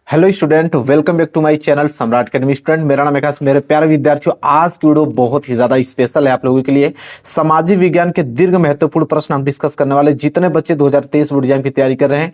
Hello student, welcome back to my channel Samrat academy. Student, मेरा नाम आकाश। मेरे प्यारे विद्यार्थियों, आज की वीडियो बहुत ही ज्यादा स्पेशल है आप लोगों के लिए। सामाजिक विज्ञान के दीर्घ महत्वपूर्ण प्रश्न हम डिस्कस करने वाले। जितने बच्चे 2023 बोर्ड एग्जाम की तैयारी कर रहे हैं,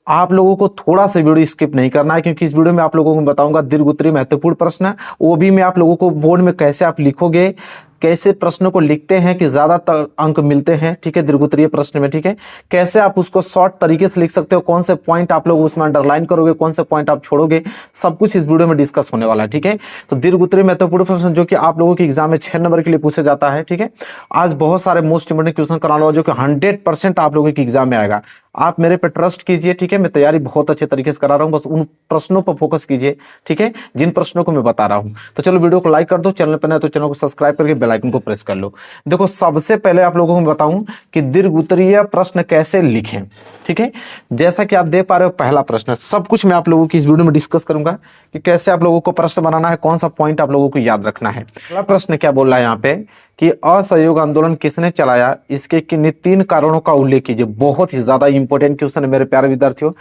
आप लोगों को थोड़ा सा वीडियो स्किप नहीं करना है, क्योंकि इस वीडियो में आप लोगों को बताऊंगा दीर्घ उत्तरीय महत्वपूर्ण प्रश्न। वो भी मैं आप लोगों को बोर्ड में कैसे आप लिखोगे, कैसे प्रश्नों को लिखते हैं कि ज्यादातर अंक मिलते हैं, ठीक है, दीर्घ उत्तरीय प्रश्न में, ठीक है। कैसे आप उसको शॉर्ट तरीके से लिख सकते हो, कौन से पॉइंट आप लोग उसमें अंडरलाइन करोगे, कौन से पॉइंट आप छोड़ोगे, सब कुछ इस वीडियो में डिस्कस होने वाला है, ठीक है। तो दीर्घ उत्तरीय महत्वपूर्ण प्रश्न जो कि आप लोगों के एग्जाम में 6 नंबर के लिए पूछा जाता है, ठीक है। आज बहुत सारे मोस्ट इंपोर्टेंट क्वेश्चन कराने वाला जो कि 100% आप लोगों के एग्जाम में आएगा। आप मेरे पे ट्रस्ट कीजिए, ठीक है। मैं तैयारी बहुत अच्छे तरीके से करा रहा हूं, बस उन प्रश्नों पर फोकस कीजिए, ठीक है, जिन प्रश्नों को मैं बता रहा हूं। तो चलो वीडियो को लाइक कर दो, चैनल पर नए तो चैनल को सब्सक्राइब करके बेल आइकन को प्रेस कर लो। देखो, सबसे पहले आप लोगों को मैं बताऊं कि दीर्घ उत्तरीय प्रश्न कैसे लिखें, ठीक है। जैसा कि आप देख पा रहे हो, पहला प्रश्न, सब कुछ मैं आप लोगों की इस वीडियो में डिस्कस करूंगा कि कैसे आप लोगों को प्रश्न बनाना है, कौन सा पॉइंट आप लोगों को याद रखना है। पहला प्रश्न क्या बोल रहा है यहाँ पे कि असहयोग आंदोलन किसने चलाया, इसके किन्हीं 3 कारणों का उल्लेख कीजिए। बहुत ही ज्यादा इंपॉर्टेंट क्वेश्चन है मेरे प्यारे विद्यार्थियों।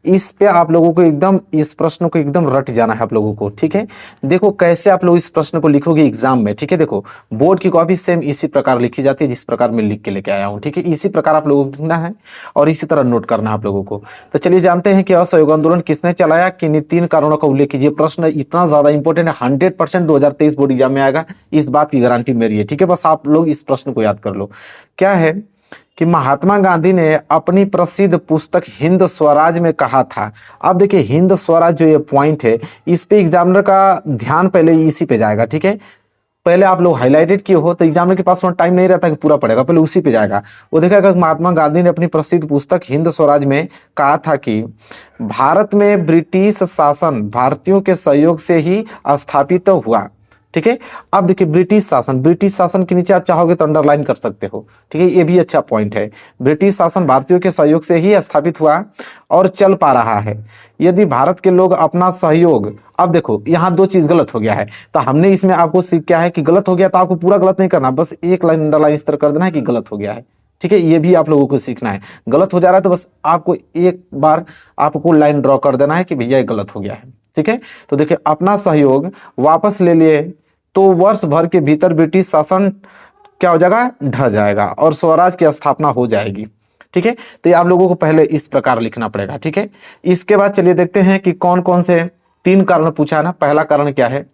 इस पे आप लोगों को एकदम, इस प्रश्न को एकदम रट जाना है आप लोगों को, ठीक है। देखो कैसे आप लोग इस प्रश्न को लिखोगे एग्जाम में, ठीक है। देखो, बोर्ड की कॉपी सेम इसी प्रकार लिखी जाती है जिस प्रकार मैं लिख के लेके आया हूं, ठीक है। इसी प्रकार आप लोगों को लिखना है और इसी तरह नोट करना है आप लोगों को। तो चलिए जानते हैं कि असहयोग आंदोलन किसने चलाया, किन्हीं 3 कारणों का उल्लेख कीजिए। प्रश्न इतना ज्यादा इंपॉर्टेंट है, 100% 2023 बोर्ड एग्जाम में आएगा, इस बात की गारंटी मेरी है, ठीक है। बस आप लोग इस प्रश्न को याद कर लो। क्या है कि महात्मा गांधी ने अपनी प्रसिद्ध पुस्तक हिंद स्वराज में कहा था। अब देखिए, हिंद स्वराज जो ये पॉइंट है, इस पे एग्जामिनर का ध्यान पहले इसी पे जाएगा, ठीक है। पहले आप लोग हाईलाइटेड किए हो तो एग्जामिनर के पास टाइम नहीं रहता कि पूरा पढ़ेगा, पहले उसी पे जाएगा। वो देखेगा महात्मा गांधी ने अपनी प्रसिद्ध पुस्तक हिंद स्वराज में कहा था कि भारत में ब्रिटिश शासन भारतीयों के सहयोग से ही स्थापित हुआ, ठीक है। अब देखिए, ब्रिटिश शासन के नीचे आप चाहोगे तो अंडरलाइन कर सकते हो, ठीक है। ये भी अच्छा पॉइंट है। ब्रिटिश शासन भारतीयों के सहयोग से ही स्थापित हुआ और चल पा रहा है। यदि भारत के लोग अपना सहयोग, अब देखो यहाँ 2 चीज गलत हो गया है, तो हमने इसमें आपको सीख क्या है कि गलत हो गया तो आपको पूरा गलत नहीं करना, बस एक लाइन अंडरलाइन इस तरह कर देना है कि गलत हो गया है, ठीक है। ये भी आप लोगों को सीखना है। गलत हो जा रहा है तो बस आपको एक बार आपको लाइन ड्रॉ कर देना है कि भैया ये गलत हो गया है, ठीक है। तो देखिए, अपना सहयोग वापस ले लिए तो वर्ष भर के भीतर ब्रिटिश शासन क्या हो जाएगा, ढह जाएगा और स्वराज की स्थापना हो जाएगी, ठीक है। तो ये आप लोगों को पहले इस प्रकार लिखना पड़ेगा, ठीक है। इसके बाद चलिए देखते हैं कि कौन कौन से 3 कारण पूछा है ना। पहला कारण क्या है,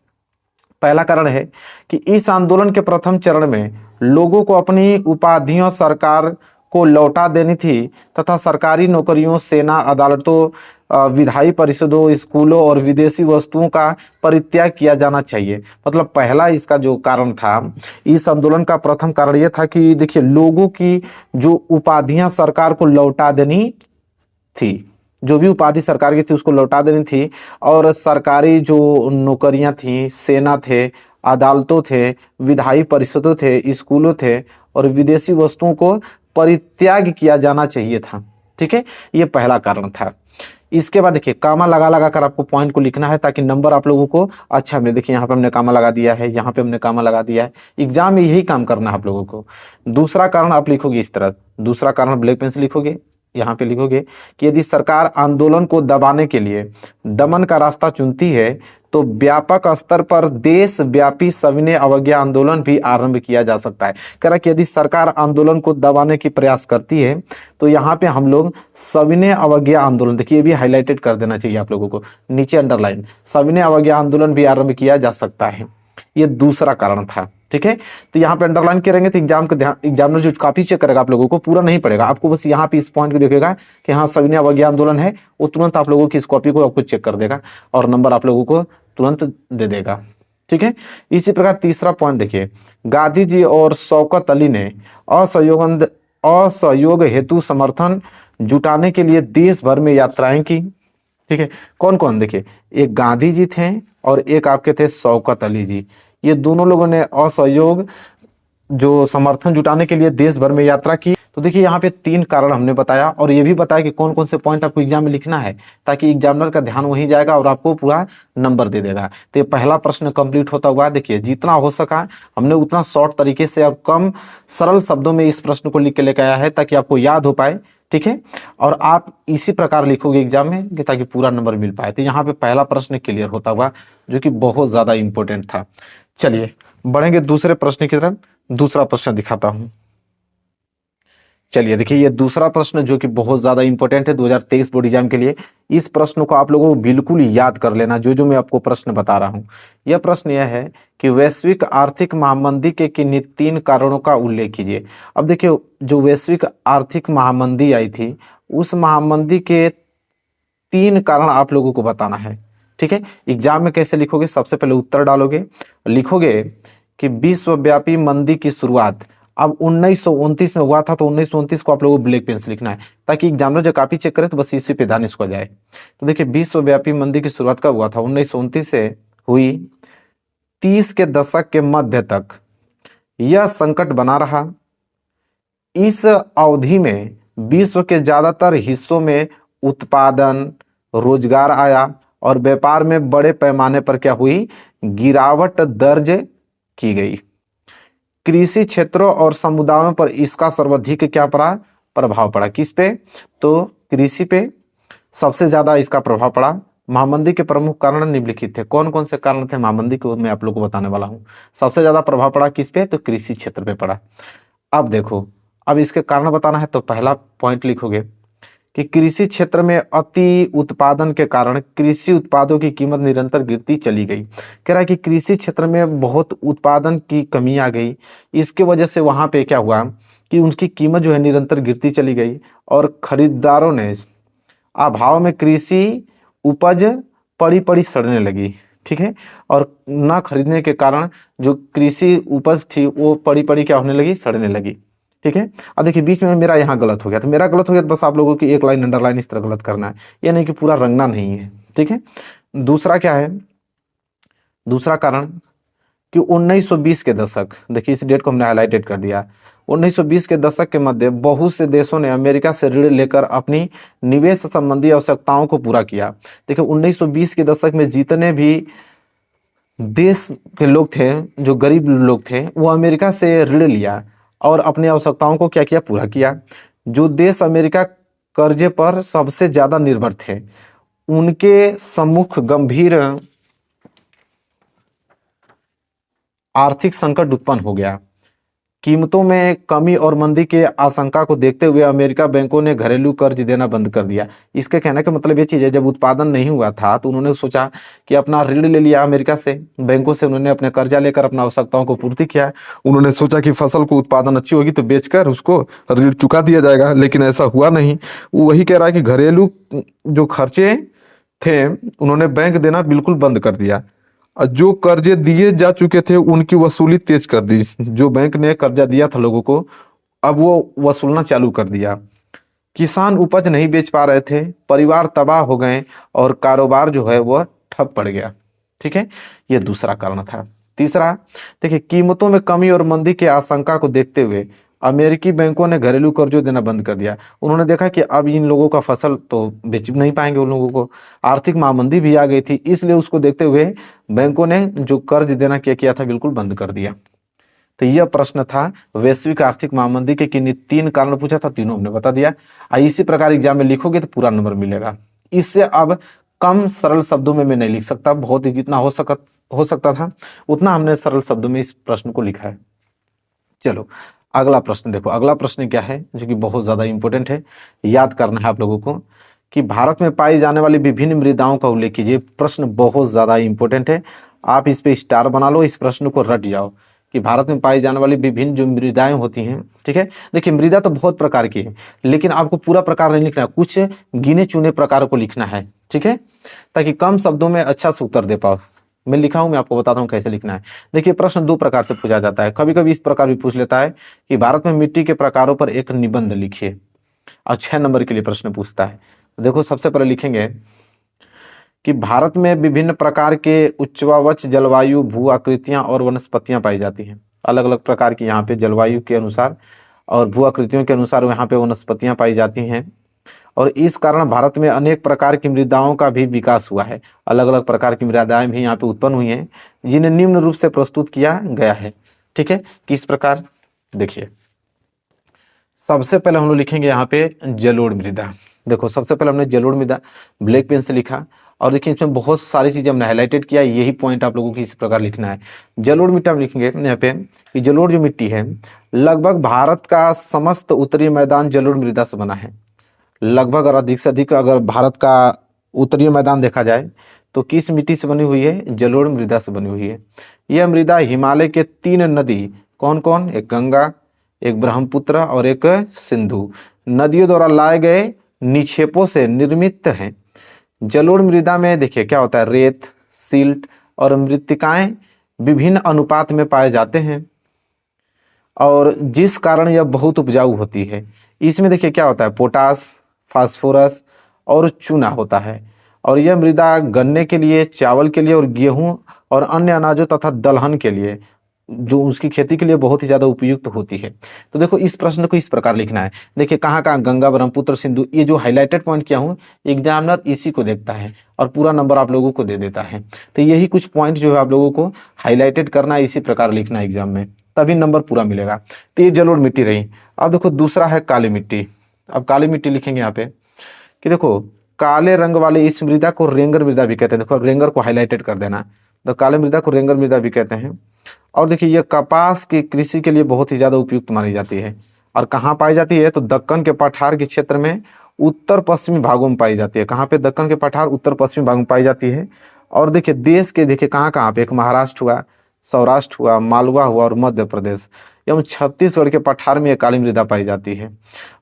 पहला कारण है कि इस आंदोलन के प्रथम चरण में लोगों को अपनी उपाधियों सरकार को लौटा देनी थी तथा सरकारी नौकरियों, सेना, अदालतों, विधायी परिषदों, स्कूलों और विदेशी वस्तुओं का परित्याग किया जाना चाहिए। मतलब पहला इसका जो कारण था, इस आंदोलन का प्रथम कारण यह था कि देखिए, लोगों की जो उपाधियां सरकार को लौटा देनी थी, जो भी उपाधि सरकार की थी उसको लौटा देनी थी, और सरकारी जो नौकरियां थी, सेना थे, अदालतों थे, विधायी परिषदों थे, स्कूलों थे और विदेशी वस्तुओं को परित्याग किया जाना चाहिए था, ठीक है। ये पहला कारण था। इसके बाद देखिए, कामा लगा लगा कर आपको पॉइंट को लिखना है ताकि नंबर आप लोगों को अच्छा मिले। देखिए, यहाँ पे हमने कामा लगा दिया है, यहाँ पे हमने कामा लगा दिया है। एग्जाम में यही काम करना है आप लोगों को। दूसरा कारण आप लिखोगे इस तरह, दूसरा कारण ब्लैक पेन से लिखोगे, यहाँ पे लिखोगे कि यदि सरकार आंदोलन को दबाने के लिए दमन का रास्ता चुनती है तो व्यापक स्तर पर देशव्यापी सविनय अवज्ञा आंदोलन भी आरंभ किया जा सकता है। कह रहा कि यदि सरकार आंदोलन को दबाने की प्रयास करती है तो यहाँ पे हम लोग सविनय अवज्ञा आंदोलन, देखिए ये भी हाईलाइटेड कर देना चाहिए आप लोगों को, नीचे अंडरलाइन, सविनय अवज्ञा आंदोलन भी आरंभ किया जा सकता है। ये दूसरा कारण था, ठीक है। तो यहाँ पे अंडरलाइन करेंगे तो एग्जाम का ध्यान, एग्जामिनर जो कॉपी चेक करेगा आप लोगों को, पूरा नहीं पड़ेगा, आपको बस यहाँ पे इस पॉइंट को देखेगा कि हाँ सविनय अवज्ञा आंदोलन है, वो तुरंत आप लोगों की इस कॉपी को आपको चेक कर देगा और नंबर आप लोगों को तुरंत दे देगा, ठीक है। इसी प्रकार तीसरा पॉइंट देखिए, गांधी जी और शौकत अली ने असहयोग हेतु समर्थन जुटाने के लिए देश भर में यात्राएं की, ठीक है। कौन कौन, देखिए, एक गांधी जी थे और एक आपके थे शौकत अली जी। ये दोनों लोगों ने असहयोग जो समर्थन जुटाने के लिए देश भर में यात्रा की। तो देखिए यहाँ पे 3 कारण हमने बताया और ये भी बताया कि कौन कौन से पॉइंट आपको एग्जाम में लिखना है, ताकि एग्जामिनर का ध्यान वहीं जाएगा और आपको पूरा नंबर दे देगा। तो ये पहला प्रश्न कंप्लीट होता हुआ देखिए, जितना हो सका हमने उतना शॉर्ट तरीके से और कम सरल शब्दों में इस प्रश्न को लिख के लेकर आया है, ताकि आपको याद हो पाए। ठीक है, और आप इसी प्रकार लिखोगे एग्जाम में कि ताकि पूरा नंबर मिल पाए। तो यहाँ पे पहला प्रश्न क्लियर होता हुआ, जो कि बहुत ज्यादा इंपॉर्टेंट था। चलिए बढ़ेंगे दूसरे प्रश्न की तरफ। दूसरा प्रश्न दिखाता हूं। चलिए देखिए, ये दूसरा प्रश्न जो कि बहुत ज्यादा इंपॉर्टेंट है 2023 बोर्ड एग्जाम के लिए। इस प्रश्न को आप लोगों को बिल्कुल याद कर लेना, जो जो मैं आपको प्रश्न बता रहा हूं। यह प्रश्न यह है कि वैश्विक आर्थिक महामंदी के किन्हीं 3 कारणों का उल्लेख कीजिए। अब देखिए, जो वैश्विक आर्थिक महामंदी आई थी, उस महामंदी के 3 कारण आप लोगों को बताना है। ठीक है, एग्जाम में कैसे लिखोगे? सबसे पहले उत्तर डालोगे, लिखोगे कि विश्वव्यापी मंदी की शुरुआत अब 1929 में हुआ था। तो 1929 को आप लोगों को ब्लैक पेन से लिखना है, ताकि एग्जामिनर जब कॉपी चेक करे तो बस इसी पे ध्यान इसको जाए। तो देखिए, विश्वव्यापी मंदी की शुरुआत कब हुआ था? 1929 से हुई। 30 के दशक के मध्य तक यह संकट बना रहा। इस अवधि में विश्व के ज्यादातर हिस्सों में उत्पादन, रोजगार आया और व्यापार में बड़े पैमाने पर क्या हुई? गिरावट दर्ज की गई। कृषि क्षेत्रों और समुदायों पर इसका सर्वाधिक क्या पड़ा? प्रभाव पड़ा। किस पे? तो कृषि पे सबसे ज्यादा इसका प्रभाव पड़ा। महामंदी के प्रमुख कारण निम्नलिखित थे। कौन कौन से कारण थे महामंदी के, मैं आप लोगों को बताने वाला हूं। सबसे ज्यादा प्रभाव पड़ा किस पे? तो कृषि क्षेत्र पे पड़ा। अब देखो, अब इसके कारण बताना है, तो पहला पॉइंट लिखोगे कि कृषि क्षेत्र में अति उत्पादन के कारण कृषि उत्पादों की कीमत निरंतर गिरती चली गई। कह रहा है कि कृषि क्षेत्र में बहुत उत्पादन की कमी आ गई। इसके वजह से वहां पे क्या हुआ कि उनकी कीमत जो है निरंतर गिरती चली गई, और खरीदारों ने अभाव में कृषि उपज पड़ी पड़ी सड़ने लगी। ठीक है, और ना खरीदने के कारण जो कृषि उपज थी वो पड़ी पड़ी क्या होने लगी? सड़ने लगी। ठीक है, अब देखिए बीच में मेरा यहाँ गलत हो गया, तो मेरा गलत हो गया, तो बस आप लोगों की एक लाइन अंडरलाइन इस तरह गलत करना है, ये नहीं कि पूरा रंगना नहीं है। ठीक है, दूसरा क्या है? दूसरा कारण कि 1920 के दशक, देखिए इस डेट को हमने हाईलाइटेड कर दिया। 1920 के दशक के मध्य बहुत से देशों ने अमेरिका से ऋण लेकर अपनी निवेश संबंधी आवश्यकताओं को पूरा किया। देखिए 1920 के दशक में जितने भी देश के लोग थे, जो गरीब लोग थे, वो अमेरिका से ऋण लिया और अपनी आवश्यकताओं को क्या किया? पूरा किया। जो देश अमेरिका कर्जे पर सबसे ज्यादा निर्भर थे, उनके सम्मुख गंभीर आर्थिक संकट उत्पन्न हो गया। कीमतों में कमी और मंदी के आशंका को देखते हुए अमेरिका बैंकों ने घरेलू कर्ज देना बंद कर दिया। इसके कहने का मतलब ये चीज है, जब उत्पादन नहीं हुआ था तो उन्होंने सोचा कि अपना ऋण ले लिया अमेरिका से, बैंकों से उन्होंने अपने कर्जा लेकर अपना आवश्यकताओं को पूर्ति किया। उन्होंने सोचा कि फसल को उत्पादन अच्छी होगी तो बेचकर उसको ऋण चुका दिया जाएगा, लेकिन ऐसा हुआ नहीं। वो वही कह रहा है कि घरेलू जो खर्चे थे उन्होंने बैंक देना बिल्कुल बंद कर दिया। जो कर्जे दिए जा चुके थे उनकी वसूली तेज कर दी। जो बैंक ने कर्जा दिया था लोगों को, अब वो वसूलना चालू कर दिया। किसान उपज नहीं बेच पा रहे थे, परिवार तबाह हो गए और कारोबार जो है वह ठप पड़ गया। ठीक है, यह दूसरा कारण था। तीसरा देखिए, कीमतों में कमी और मंदी की आशंका को देखते हुए अमेरिकी बैंकों ने घरेलू कर्जों देना बंद कर दिया। उन्होंने देखा कि अब इन लोगों का फसल तो बेच नहीं पाएंगे, उन लोगों को आर्थिक महामंदी भी आ गई थी, इसलिए उसको देखते हुए बैंकों ने जो कर्ज देना क्या किया था? बिल्कुल बंद कर दिया। तो यह प्रश्न था वैश्विक आर्थिक महामंदी के किन्हीं 3 कारण पूछा था, तीनों हमने बता दिया। इसी प्रकार एग्जाम में लिखोगे तो पूरा नंबर मिलेगा। इससे अब कम सरल शब्दों में मैं नहीं लिख सकता, बहुत ही जितना हो सकता था उतना हमने सरल शब्दों में इस प्रश्न को लिखा है। चलो अगला प्रश्न देखो। अगला प्रश्न क्या है जो कि बहुत ज्यादा इंपॉर्टेंट है, याद करना है आप लोगों को कि भारत में पाई जाने वाली विभिन्न मृदाओं का उल्लेख कीजिए। प्रश्न बहुत ज्यादा इंपॉर्टेंट है, आप इस पे स्टार बना लो, इस प्रश्न को रट जाओ कि भारत में पाई जाने वाली विभिन्न जो मृदाएं होती हैं। ठीक है, देखिए मृदा तो बहुत प्रकार की है, लेकिन आपको पूरा प्रकार नहीं लिखना है, कुछ गिने चुने प्रकार को लिखना है। ठीक है, ताकि कम शब्दों में अच्छा से उत्तर दे पाओ। मैं लिखा हूं, मैं आपको बताता हूं कैसे लिखना है। देखिए प्रश्न 2 प्रकार से पूछा जाता है, कभी कभी इस प्रकार भी पूछ लेता है कि भारत में मिट्टी के प्रकारों पर एक निबंध लिखिए, और 6 नंबर के लिए प्रश्न पूछता है। देखो सबसे पहले लिखेंगे कि भारत में विभिन्न प्रकार के उच्चवावच जलवायु, भू आकृतियां और वनस्पतियां पाई जाती हैं। अलग अलग प्रकार की यहाँ पे जलवायु के अनुसार और भू आकृतियों के अनुसार यहाँ पे वनस्पतियाँ पाई जाती हैं। और इस कारण भारत में अनेक प्रकार की मृदाओं का भी विकास हुआ है। अलग अलग प्रकार की मृदाएं भी यहाँ पे उत्पन्न हुई हैं, जिन्हें निम्न रूप से प्रस्तुत किया गया है। ठीक है, किस प्रकार, देखिए सबसे पहले हम लोग लिखेंगे यहाँ पे जलोढ़ मृदा। देखो सबसे पहले हमने जलोढ़ मृदा ब्लैक पेन से लिखा, और देखिए इसमें बहुत सारी चीजें हमने हाईलाइटेड किया, यही पॉइंट आप लोगों को इस प्रकार लिखना है। जलोढ़ मिट्टी हम लिखेंगे यहाँ पे कि जलोढ़ जो मिट्टी है, लगभग भारत का समस्त उत्तरी मैदान जलोढ़ मृदा से बना है। लगभग और अधिक से अधिक अगर भारत का उत्तरी मैदान देखा जाए तो किस मिट्टी से बनी हुई है, जलोढ़ मृदा से बनी हुई है। यह मृदा हिमालय के 3 नदी, कौन कौन, एक गंगा, एक ब्रह्मपुत्र और एक सिंधु नदियों द्वारा लाए गए निक्षेपों से निर्मित है। जलोढ़ मृदा में देखिए क्या होता है, रेत, सिल्ट और मृत्तिकाएं विभिन्न अनुपात में पाए जाते हैं, और जिस कारण यह बहुत उपजाऊ होती है। इसमें देखिए क्या होता है, पोटास, फास्फोरस और चूना होता है। और यह मृदा गन्ने के लिए, चावल के लिए और गेहूं और अन्य अनाजों तथा दलहन के लिए, जो उसकी खेती के लिए बहुत ही ज्यादा उपयुक्त होती है। तो देखो इस प्रश्न को इस प्रकार लिखना है। देखिए कहाँ कहाँ, गंगा, ब्रह्मपुत्र, सिंधु, ये जो हाईलाइटेड पॉइंट किया हूँ, एग्जामिनर इसी को देखता है और पूरा नंबर आप लोगों को दे देता है। तो यही कुछ पॉइंट जो है आप लोगों को हाईलाइटेड करना है, इसी प्रकार लिखना है एग्जाम में, तभी नंबर पूरा मिलेगा। तो ये जलोढ़ मिट्टी रही। अब देखो दूसरा है काली मिट्टी। अब काली मिट्टी लिखेंगे यहाँ पे कि देखो काले रंग वाले इस मृदा को रेंगर मृदा भी कहते हैं। देखो रेंगर को हाईलाइटेड कर देना, तो काले मृदा को रेंगर मृदा भी कहते हैं। और देखिए यह कपास की कृषि के लिए बहुत ही ज्यादा उपयुक्त मानी जाती है। और कहाँ पाई जाती है, तो दक्कन के पठार के क्षेत्र में उत्तर पश्चिमी भागों में पाई जाती है। कहाँ पे, दक्कन के पठार उत्तर पश्चिमी भाग में पाई जाती है। और देखिए देश के देखिए कहाँ कहाँ पे, एक महाराष्ट्र हुआ, सौराष्ट्र हुआ, मालवा हुआ और मध्य प्रदेश एवं छत्तीसगढ़ के पठार में यह काली मृदा पाई जाती है।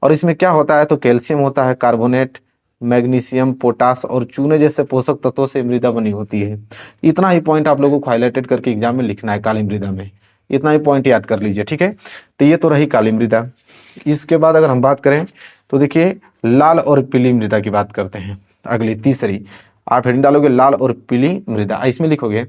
और इसमें क्या होता है, तो कैल्शियम होता है, कार्बोनेट, मैग्नीशियम, पोटास और चूने जैसे पोषक तत्वों से मृदा बनी होती है। इतना ही पॉइंट आप लोगों को हाईलाइटेड करके एग्जाम में लिखना है काली मृदा में, इतना ही पॉइंट याद कर लीजिए। ठीक है, तो ये तो रही काली मृदा। इसके बाद अगर हम बात करें तो देखिए लाल और पीली मृदा की बात करते हैं। अगली तीसरी आप हेडिंग डालोगे लाल और पीली मृदा, इसमें लिखोगे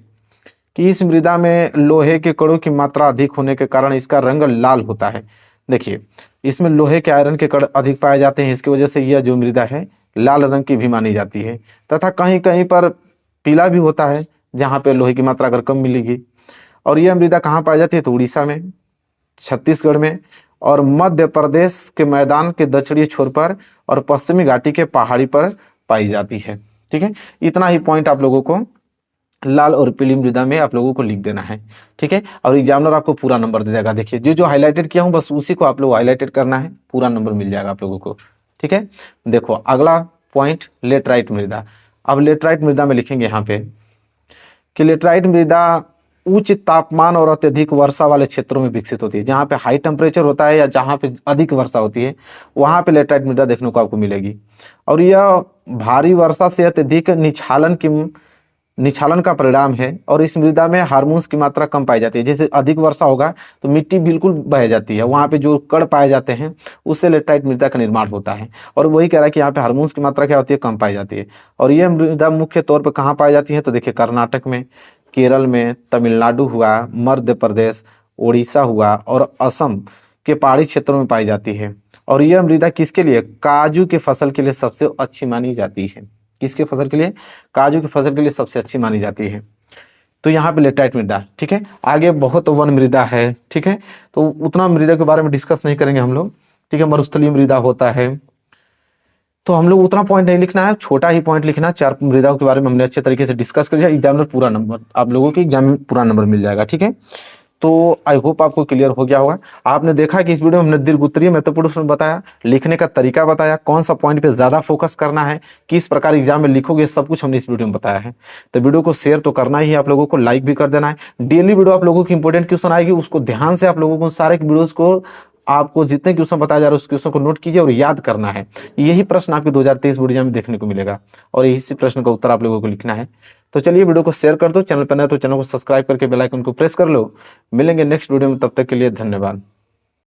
कि इस मृदा में लोहे के कणों की मात्रा अधिक होने के कारण इसका रंग लाल होता है। देखिए इसमें लोहे के आयरन के कण अधिक पाए जाते हैं, इसकी वजह से यह जो मृदा है लाल रंग की भी मानी जाती है। तथा कहीं कहीं पर पीला भी होता है, जहाँ पे लोहे की मात्रा अगर कम मिलेगी। और यह मृदा कहाँ पाई जाती है, तो उड़ीसा में, छत्तीसगढ़ में और मध्य प्रदेश के मैदान के दक्षिणी छोर पर और पश्चिमी घाटी के पहाड़ी पर पाई जाती है। ठीक है, इतना ही पॉइंट आप लोगों को लाल और पीली मृदा में आप लोगों को लिख देना है। ठीक है, और एग्जामिनर आपको पूरा नंबर दे देगा। देखिए जो जो हाईलाइटेड किया हूँ बस उसी को आप लोग हाईलाइटेड करना है, पूरा नंबर मिल जाएगा आप लोगों को। ठीक है, देखो अगला पॉइंट लेटराइट मृदा। अब लेटराइट मृदा में लिखेंगे यहाँ पे कि लेटराइट मृदा उच्च तापमान और अत्यधिक वर्षा वाले क्षेत्रों में विकसित होती है। जहाँ पे हाई टेम्परेचर होता है या जहाँ पे अधिक वर्षा होती है, वहाँ पे लेटराइट मृदा देखने को आपको मिलेगी। और यह भारी वर्षा से अत्यधिक निछालन का परिणाम है। और इस मृदा में हार्मोन्स की मात्रा कम पाई जाती है। जैसे अधिक वर्षा होगा तो मिट्टी बिल्कुल बह जाती है, वहाँ पे जो कण पाए जाते हैं उससे लेटराइट मृदा का निर्माण होता है। और वही कह रहा है कि यहाँ पे हार्मोन्स की मात्रा क्या होती है, कम पाई जाती है। और यह मृदा मुख्य तौर पर कहाँ पाई जाती है, तो देखिए कर्नाटक में, केरल में, तमिलनाडु हुआ, मध्य प्रदेश, उड़ीसा हुआ और असम के पहाड़ी क्षेत्रों में पाई जाती है। और यह मृदा किसके लिए, काजू के फसल के लिए सबसे अच्छी मानी जाती है। किसके फसल के लिए, काजू की फसल के लिए सबसे अच्छी मानी जाती है। तो यहाँ पे लेटराइट मृदा। ठीक है, आगे बहुत वन मृदा है। ठीक है, तो उतना मृदा के बारे में डिस्कस नहीं करेंगे हम लोग। ठीक है, मरुस्थलीय मृदा होता है, तो हम लोग उतना पॉइंट नहीं लिखना है, छोटा ही पॉइंट लिखना है। 4 मृदाओं के बारे में हमने अच्छे तरीके से डिस्कस कर लिया। एग्जामिनर पूरा नंबर आप लोगों के एग्जाम में पूरा नंबर मिल जाएगा। ठीक है, तो आई होप आपको क्लियर हो गया होगा। आपने देखा कि इस वीडियो में हमने दीर्घ उत्तरीय महत्वपूर्ण प्रश्न बताया, लिखने का तरीका बताया, कौन सा पॉइंट पे ज्यादा फोकस करना है, किस प्रकार एग्जाम में लिखोगे, सब कुछ हमने इस वीडियो में बताया है। तो वीडियो को शेयर तो करना ही है, आप लोगों को लाइक भी कर देना है। डेली वीडियो आप लोगों की इंपॉर्टेंट क्वेश्चन आएगी, उसको ध्यान से आप लोगों को सारे वीडियोज को, आपको जितने क्वेश्चन बताया जा रहा है उस क्वेश्चन को नोट कीजिए और याद करना है। यही प्रश्न आपके 2023 बोर्ड एग्जाम में देखने को मिलेगा और इसी प्रश्न का उत्तर आप लोगों को लिखना है। तो चलिए वीडियो को शेयर कर दो, चैनल पर नए तो चैनल को सब्सक्राइब करके बेल आइकन को प्रेस कर लो। मिलेंगे नेक्स्ट वीडियो में, तब तक के लिए धन्यवाद।